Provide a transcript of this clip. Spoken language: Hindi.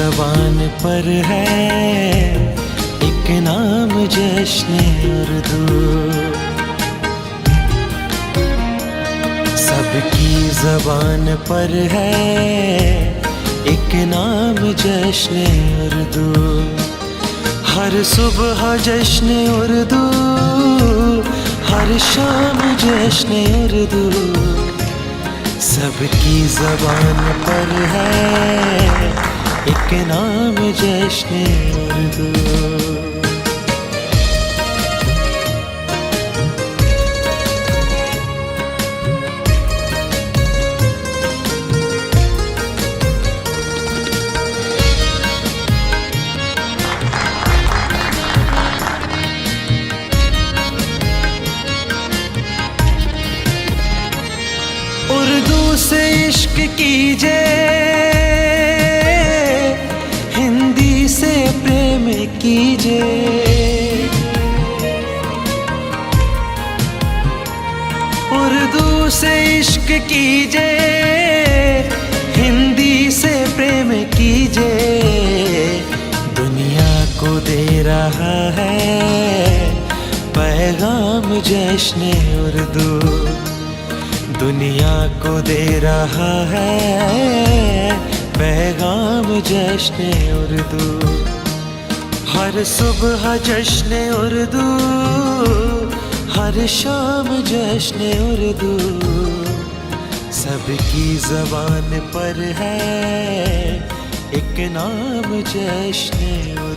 ज़बान पर है एक नाम जश्न उर्दू। सबकी ज़बान पर है एक नाम जश्न उर्दू। हर सुबह जश्न उर्दू, हर शाम जश्न उर्दू। सबकी ज़बान पर है एक नाम जश्न उर्दू। उर्दू से इश्क कीजिए, हिंदी से प्रेम कीजिए। उर्दू से इश्क कीजिए, हिंदी से प्रेम कीजिए। दुनिया को दे रहा है पैगाम जश्न उर्दू। दुनिया को दे रहा है पैगाम जश्न उर्दू। हर सुबह जश्न उर्दू, हर शाम जश्न उर्दू। सबकी ज़बान पर है एक नाम जश्न उर्दू।